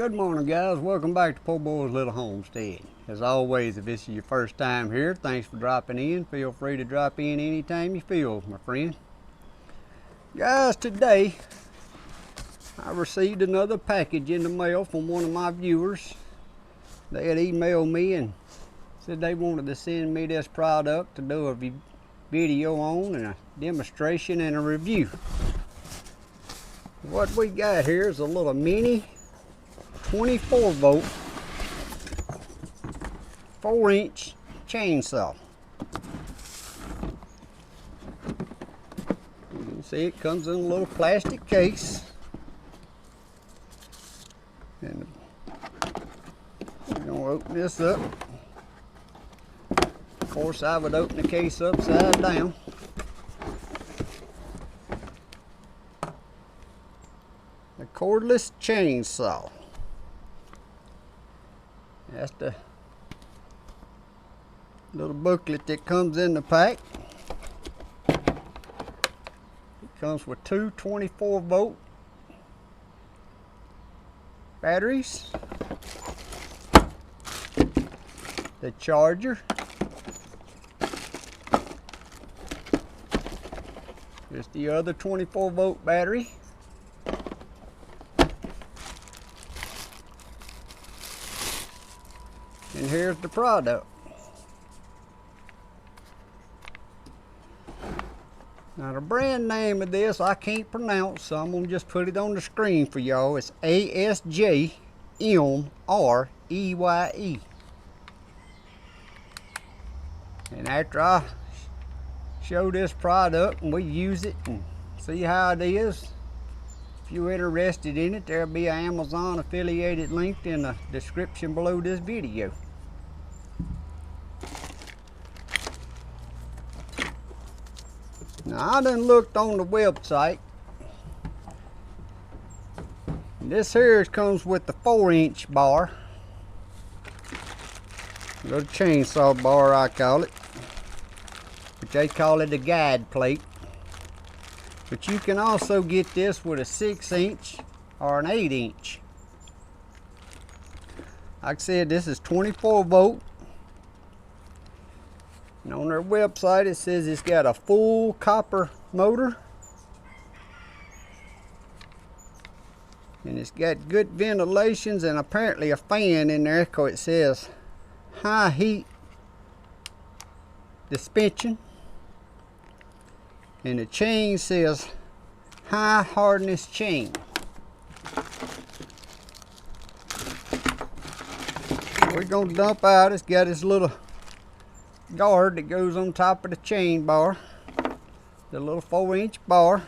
Good morning, guys. Welcome back to Poorboys Little Homestead. As always, if this is your first time here, thanks for dropping in. Feel free to drop in anytime you feel, my friend. Guys, today I received another package in the mail from one of my viewers. They had emailed me and said they wanted to send me this product to do a video on and a demonstration and a review. What we got here is a little mini 24 volt 4-inch chainsaw. You can see it comes in a little plastic case, and we're going to open this up. Of course, I would open the case upside down. The cordless chainsaw. That's the little booklet that comes in the pack. It comes with two 24 volt batteries, the charger, there's the other 24 volt battery, and here's the product. Now the brand name of this I can't pronounce, so I'm gonna just put it on the screen for y'all. It's ASJMREYE. And after I show this product and we use it and see how it is, if you're interested in it, there'll be an Amazon affiliated link in the description below this video. Now I done looked on the website. This here comes with the 4-inch bar. Little chainsaw bar I call it. But they call it a guide plate. But you can also get this with a 6-inch or an 8-inch. Like I said, this is 24 volt. And on their website it says it's got a full copper motor. And it's got good ventilations and apparently a fan in there, because it says high heat dispensation. And the chain says high hardness chain. We're going to dump out. It's got this little guard that goes on top of the chain bar, the little 4-inch bar,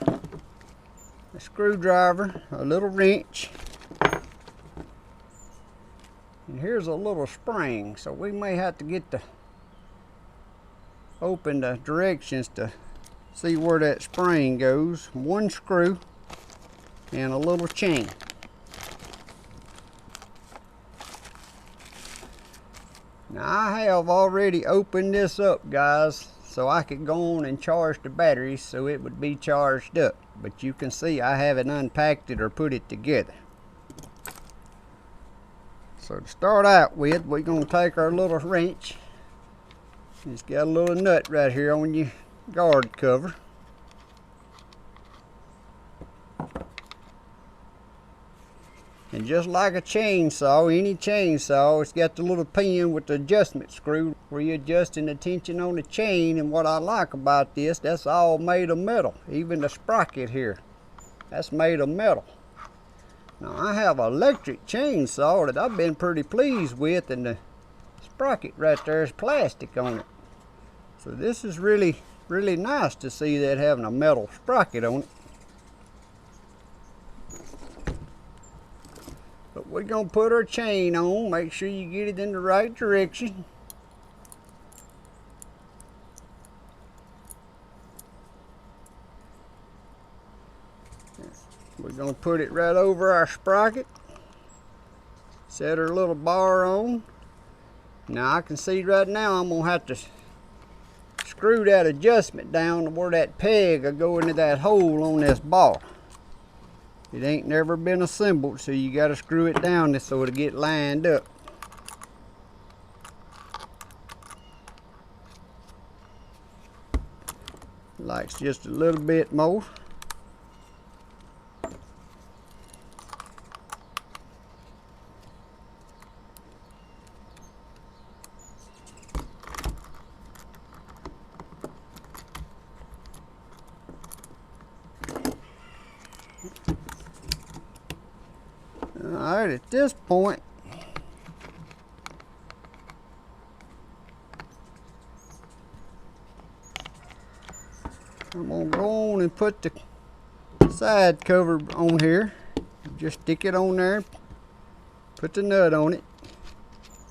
a screwdriver, a little wrench, and here's a little spring, so we may have to get to open the directions to see where that spring goes. One screw and a little chain. Now I have already opened this up, guys, so I could go on and charge the batteries so it would be charged up. But you can see I haven't unpacked it or put it together. So to start out with, we're going to take our little wrench. It's got a little nut right here on your guard cover. And just like a chainsaw, any chainsaw, it's got the little pin with the adjustment screw where you're adjusting the tension on the chain. And what I like about this, that's all made of metal. Even the sprocket here, that's made of metal. Now I have an electric chainsaw that I've been pretty pleased with, and the sprocket right there is plastic on it. So this is really nice to see that having a metal sprocket on it. But we're going to put our chain on. Make sure you get it in the right direction. We're going to put it right over our sprocket. Set our little bar on. Now I can see right now I'm going to have to screw that adjustment down to where that peg will go into that hole on this bar. It ain't never been assembled, so you got to screw it down so it'll get lined up. Likes just a little bit more. Alright, at this point, I'm going to go on and put the side cover on here. Just stick it on there, put the nut on it,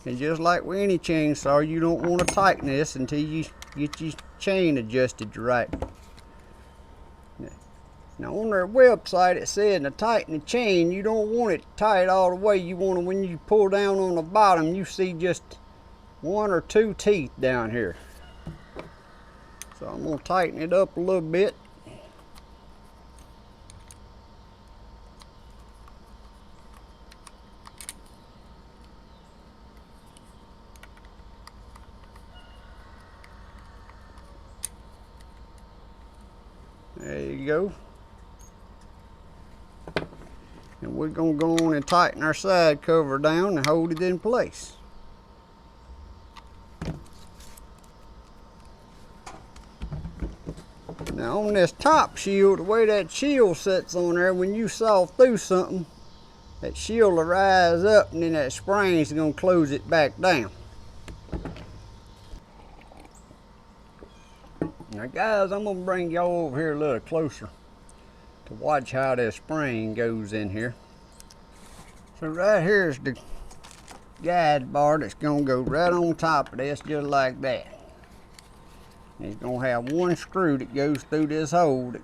and just like with any chainsaw, you don't want to tighten this until you get your chain adjusted right. Now on their website it said to tighten the chain, you don't want it tight all the way. You want to, when you pull down on the bottom, you see just 1 or 2 teeth down here. So I'm going to tighten it up a little bit. There you go. And we're going to go on and tighten our side cover down and hold it in place. Now on this top shield, the way that shield sits on there, when you saw through something, that shield will rise up and then that spring is going to close it back down. Now guys, I'm going to bring y'all over here a little closer to watch how this spring goes in here. So right here is the guide bar that's going to go right on top of this, just like that. And it's going to have 1 screw that goes through this hole that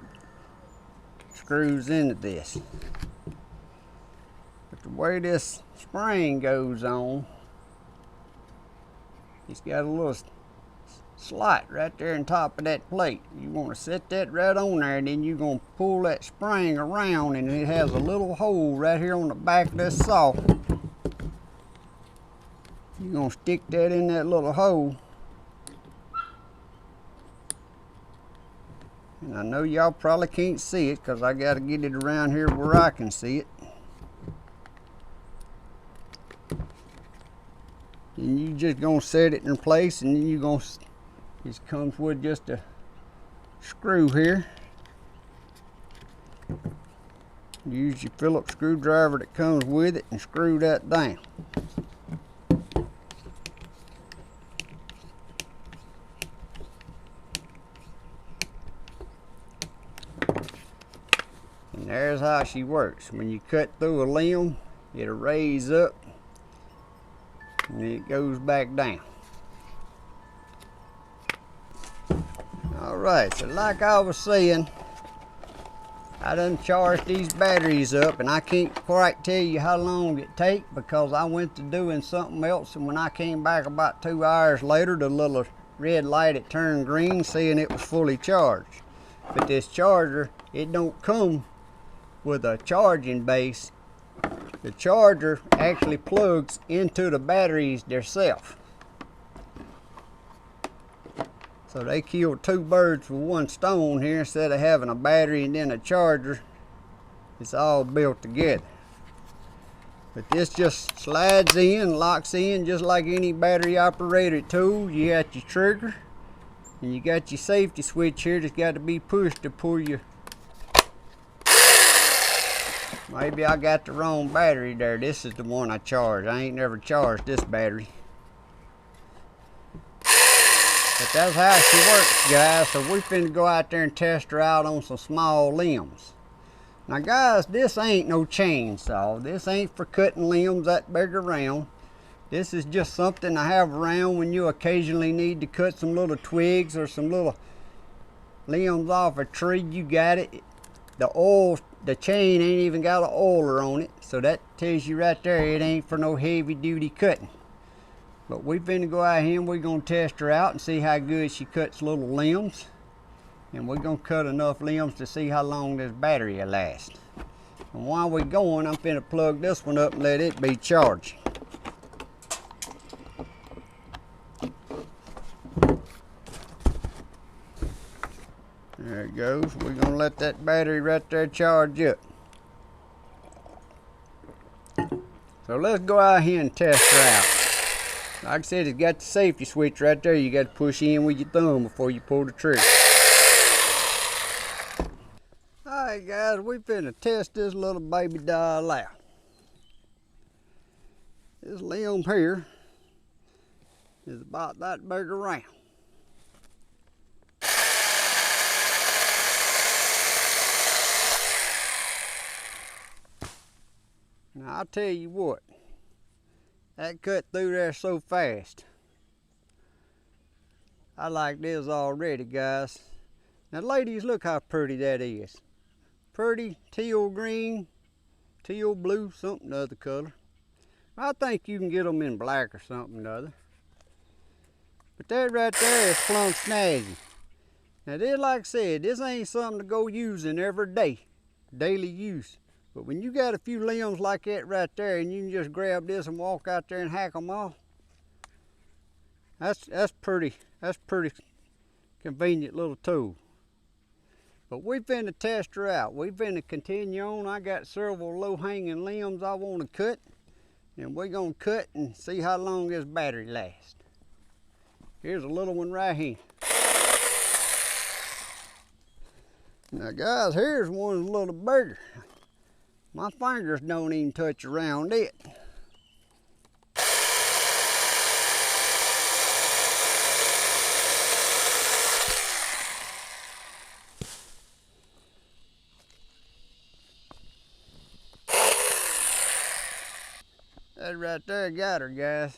screws into this. But the way this spring goes on, it's got a little slot right there on top of that plate. You want to set that right on there, and then you're going to pull that spring around, and it has a little hole right here on the back of this saw. You're going to stick that in that little hole. And I know y'all probably can't see it because I got to get it around here where I can see it. And you just going to set it in place, and then you're going to, this comes with just a screw here. Use your Phillips screwdriver that comes with it and screw that down. And there's how she works. When you cut through a limb, it'll raise up and it goes back down. Alright, so like I was saying, I done charged these batteries up, and I can't quite tell you how long it take because I went to doing something else, and when I came back about 2 hours later, the little red light had turned green saying it was fully charged. But this charger, it don't come with a charging base. The charger actually plugs into the batteries themselves. So they killed 2 birds with 1 stone here. Instead of having a battery and then a charger, it's all built together. But this just slides in, locks in just like any battery operated tool. You got your trigger and you got your safety switch here that's got to be pushed to pull your... Maybe I got the wrong battery there. This is the one I charged. I ain't never charged this battery. But that's how she works, guys. So we finna go out there and test her out on some small limbs. Now guys, this ain't no chainsaw. This ain't for cutting limbs that big around. This is just something to have around when you occasionally need to cut some little twigs or some little limbs off a tree. You got it. The chain ain't even got an oiler on it. So that tells you right there it ain't for no heavy duty cutting. But we finna go out here and we're gonna test her out and see how good she cuts little limbs. And we're gonna cut enough limbs to see how long this battery will last. And while we're going, I'm finna plug this one up and let it be charged. There it goes. We're gonna let that battery right there charge up. So let's go out here and test her out. Like I said, it's got the safety switch right there. You got to push in with your thumb before you pull the trigger. Alright guys, we finna test this little baby doll out. This limb here is about that big around. Now I'll tell you what, that cut through there so fast. I like this already, guys. Now ladies, look how pretty that is. Pretty teal green, teal blue, something other color. I think you can get them in black or something other. But that right there is plumb snazzy. Now this, like I said, this ain't something to go using every day, daily use. But when you got a few limbs like that right there and you can just grab this and walk out there and hack them off, that's pretty convenient little tool. But we finna test her out. We finna continue on. I got several low-hanging limbs I want to cut, and we're gonna cut and see how long this battery lasts. Here's a little one right here. Now guys, here's one a little bigger. My fingers don't even touch around it. That right there got her, guys.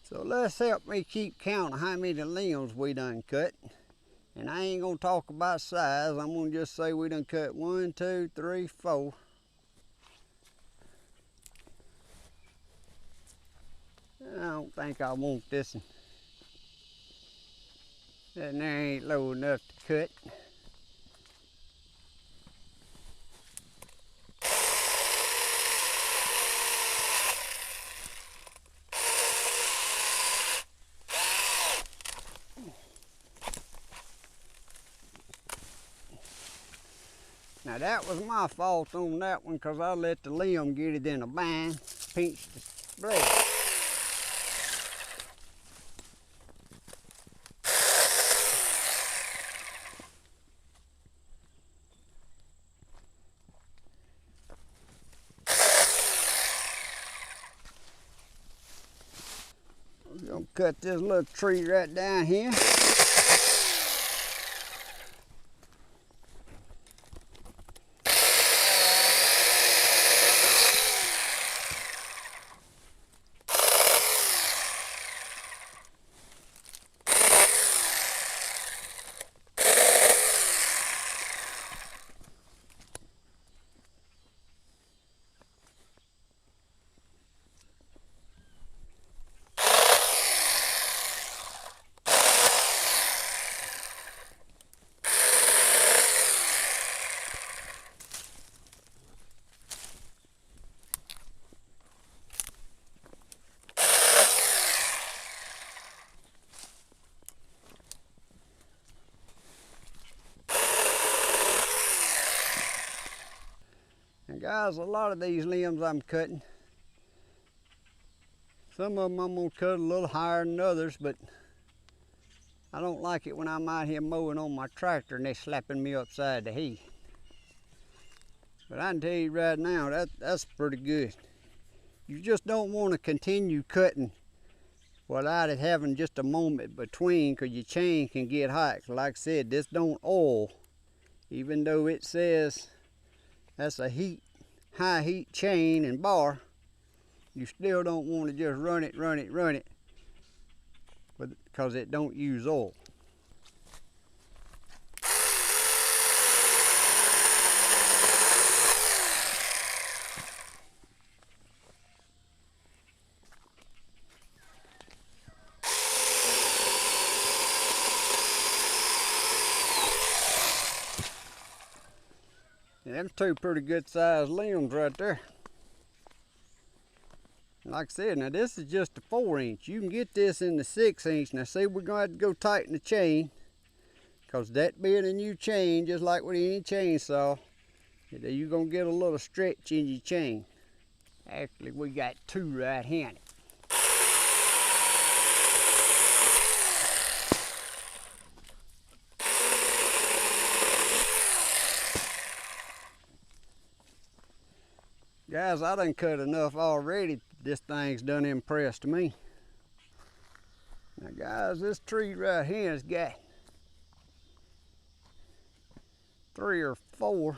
So let's help me keep count of how many limbs we done cut. And I ain't gonna talk about size. I'm gonna just say we done cut 1, 2, 3, 4. I don't think I want this one. That there ain't low enough to cut. Now that was my fault on that one because I let the limb get it in a bind, pinched the blade. We're gonna cut this little tree right down here. And guys, a lot of these limbs I'm cutting, some of them I'm gonna cut a little higher than others, but I don't like it when I'm out here mowing on my tractor and they're slapping me upside the head. But I can tell you right now, that's pretty good. You just don't want to continue cutting without it having just a moment between, because your chain can get hot. Like I said, this don't oil, even though it says that's a high heat chain and bar. You still don't want to just run it, because it don't use oil. And them two pretty good sized limbs right there. Like I said, now this is just a 4-inch. You can get this in the 6-inch. Now see, we're gonna have to go tighten the chain, because that being a new chain, just like with any chainsaw, you're gonna get a little stretch in your chain. Actually, we got 2 right-handed. Guys, I done cut enough already. This thing's done impressed me. Now guys, this tree right here has got 3 or 4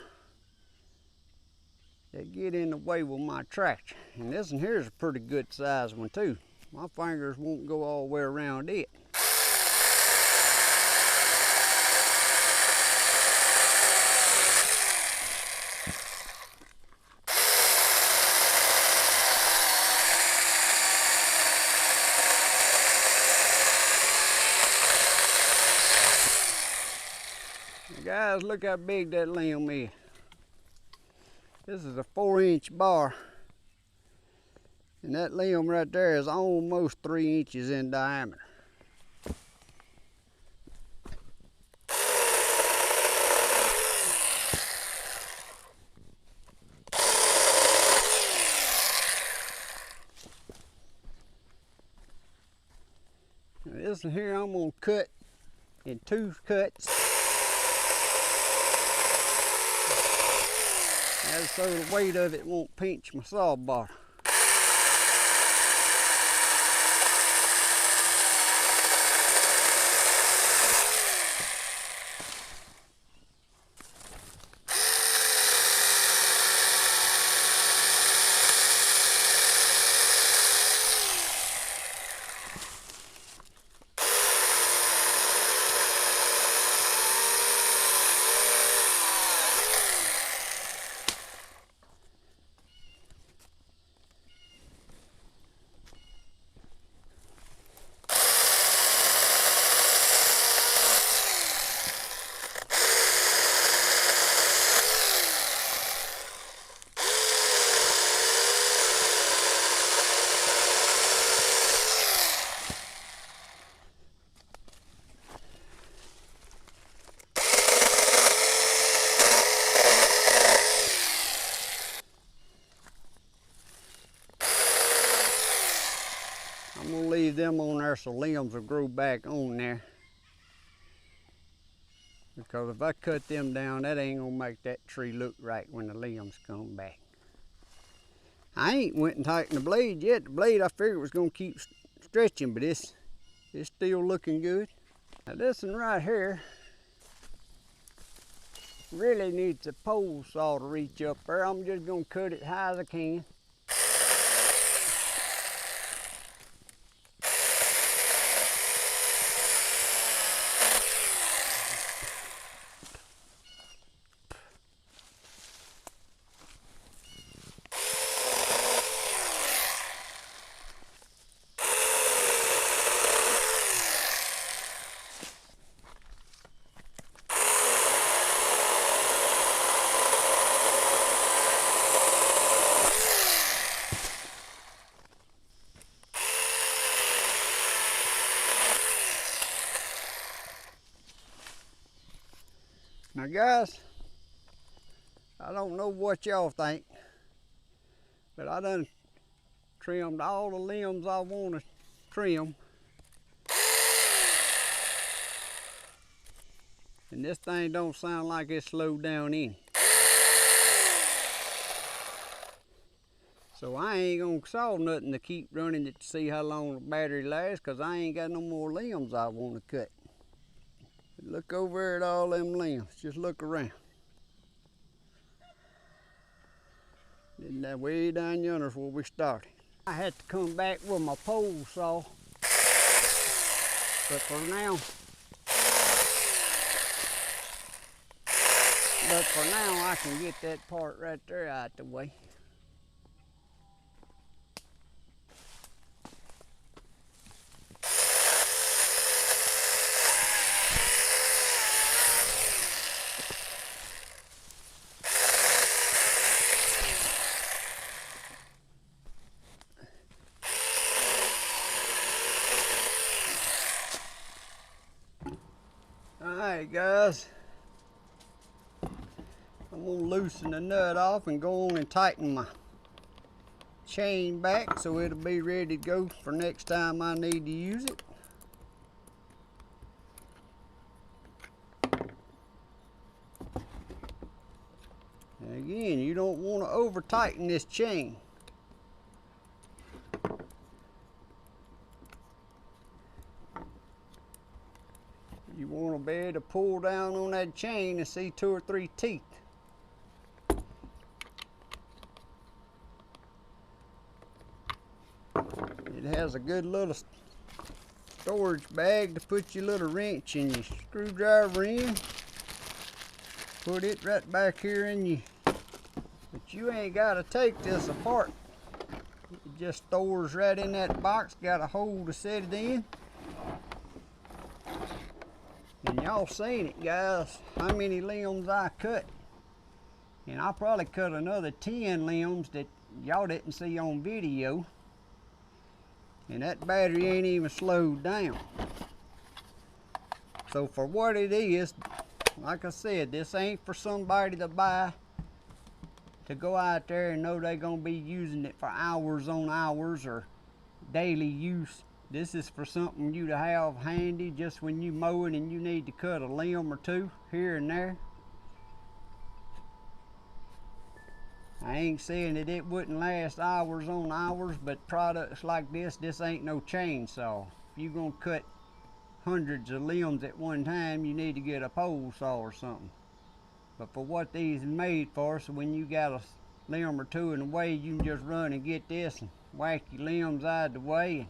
that get in the way with my tractor. And this one here is a pretty good size one too. My fingers won't go all the way around it. Guys, look how big that limb is. This is a 4-inch bar. And that limb right there is almost 3 inches in diameter. Now this one here I'm going to cut in 2 cuts. That's so the weight of it won't pinch my saw bar. I'm gonna leave them on there so limbs will grow back on there. Because if I cut them down, that ain't gonna make that tree look right when the limbs come back. I ain't went and tightened the blade yet. The blade I figured was gonna keep stretching, but it's still looking good. Now this one right here really needs a pole saw to reach up there. I'm just gonna cut it high as I can. Now guys, I don't know what y'all think, but I done trimmed all the limbs I want to trim. And this thing don't sound like it's slowed down any. So I ain't gonna saw nothing to keep running it to see how long the battery lasts, because I ain't got no more limbs I want to cut. Look over at all them limbs. Just look around. And that way down yonder's where we started. I had to come back with my pole saw. But for now I can get that part right there out the way. guys, I'm gonna loosen the nut off and go on and tighten my chain back so it'll be ready to go for next time I need to use it. And again, you don't want to over tighten this chain. You want to be able to pull down on that chain and see 2 or 3 teeth. It has a good little storage bag to put your little wrench and your screwdriver in. Put it right back here in you. But you ain't got to take this apart. It just stores right in that box. Got a hole to set it in. And y'all seen it, guys, how many limbs I cut. And I probably cut another 10 limbs that y'all didn't see on video. And that battery ain't even slowed down. So for what it is, like I said, this ain't for somebody to buy to go out there and know they're gonna be using it for hours on hours or daily use. This is for something you to have handy just when you mowing and you need to cut a limb or 2 here and there. I ain't saying that it wouldn't last hours on hours, but products like this ain't no chainsaw. If you're gonna cut hundreds of limbs at one time, you need to get a pole saw or something. But for what these are made for, so when you got a limb or 2 in the way, you can just run and get this and whack your limbs out of the way.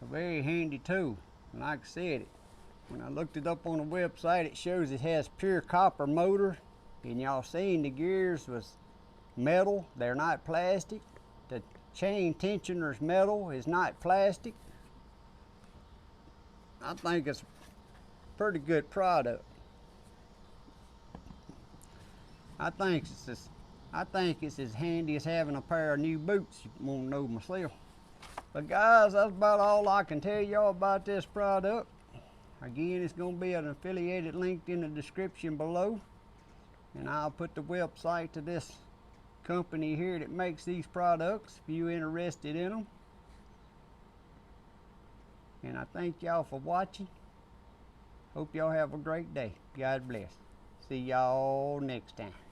A very handy tool. And like I said, when I looked it up on the website, it shows it has pure copper motor. And y'all seen the gears was metal, they're not plastic. The chain tensioner's metal, is not plastic. I think it's a pretty good product. I think it's as handy as having a pair of new boots, you won't know myself. But guys, that's about all I can tell y'all about this product. Again, it's going to be an affiliated link in the description below. And I'll put the website to this company here that makes these products if you're interested in them. And I thank y'all for watching. Hope y'all have a great day. God bless. See y'all next time.